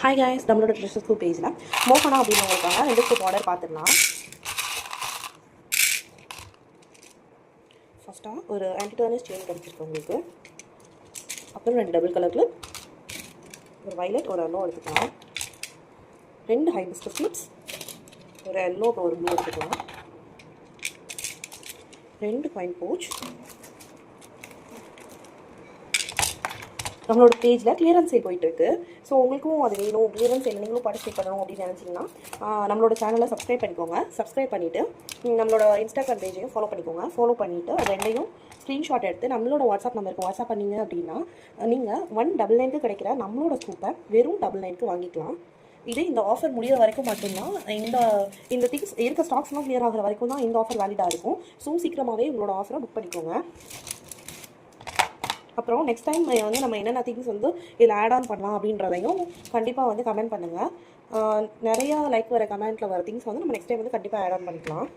Hi guys, நம்மளோட dresses school பேஜில் மோகனா அப்படின்றவங்களுக்காக 2 ஸ்கூப் ஆர்டர் பார்த்துடலாம். ஃபஸ்ட்டாக ஒரு ஆன்டி டர்னிஷ் செயின் கிடச்சிருக்கு உங்களுக்கு. அப்புறம் 2 டபுள் கலர் கிளிப், ஒரு வைலட் ஒரு எல்லோ எடுத்துக்கலாம். 2 ஹைபிஸ்கஸ் கிளிப்ஸ், ஒரு எல்லோ ஒரு ப்ளூ எடுத்துக்கலாம். 2 காயின் பவுச். நம்மளோட பேஜில் கிளியரன்ஸ் சேல் போயிட்டுருக்கு. ஸோ உங்களுக்கும் அது வேணும், கிளியரன்ஸ் சேல் நீங்களும் பார்ட்டிசிபேட் பண்ணணும் அப்படின்னு நினச்சிங்கன்னா நம்மளோட சேனலை சப்ஸ்கிரைப் பண்ணிக்கோங்க. சப்ஸ்கிரைப் பண்ணிவிட்டு நம்மளோட இன்ஸ்டாகிராம் பேஜையும் ஃபாலோ பண்ணிக்கோங்க. ஃபாலோ பண்ணிவிட்டு அது ரெண்டையும் ஸ்க்ரீன்ஷாட் எடுத்து நம்மளோட வாட்ஸ்அப் நம்பருக்கு வாட்ஸ்அப் பண்ணிங்க அப்படின்னா நீங்கள் 199 கிடைக்கிற நம்மளோட ஸ்கூப்பை வெறும் 99 வாங்கிக்கலாம். இதே இந்த ஆஃபர் முடிகிற வரைக்கும் மட்டும்தான், இந்த திங்ஸ் இருக்க ஸ்டாக்ஸ்லாம் கிளியர் ஆகிற வரைக்கும் தான் இந்த ஆஃபர் வேலிடாக இருக்கும். ஸோ சீக்கிரமாகவே உங்களோட ஆஃபரை புக் பண்ணிக்கோங்க. அப்புறம் நெக்ஸ்ட் டைம் வந்து நம்ம என்னென்ன திங்ஸ் வந்து இதில் ஆட் ஆன் பண்ணலாம் அப்படின்றதையும் கண்டிப்பாக வந்து கமெண்ட் பண்ணுங்கள். நிறையா லைக் வர கமெண்ட்டில் வர திங்ஸ் வந்து நம்ம நெக்ஸ்ட் டைம் வந்து கண்டிப்பாக ஆட் ஆன் பண்ணிக்கலாம்.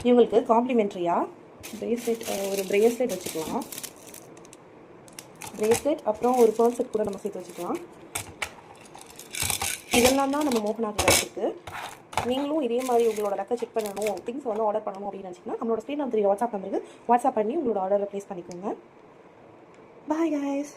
இவங்களுக்கு காம்ப்ளிமெண்ட்ரியாக ஒரு பிரேஸ்லெட் வச்சுக்கலாம். பிரேஸ்லெட் அப்புறம் ஒரு பேர்ல் செட் கூட நம்ம சேர்த்து வச்சுக்கலாம். இதெல்லாம் தான் நம்ம மோகனாக்கு கிடச்சிருக்கு. நீங்களும் இதே மாதிரி உங்களோட லக்கை செக் பண்ணணும், திங்ஸ் வந்து ஆர்டர் பண்ணணும் அப்படின்னு நினச்சிங்கன்னா நம்மளோட ஸ்க்ரீன் நம்பர் வாட்ஸ்அப் நம்பருக்கு வாட்ஸ்அப் பண்ணி உங்களோட ஆர்டரை ப்ளேஸ் பண்ணிக்கோங்க. Bye guys.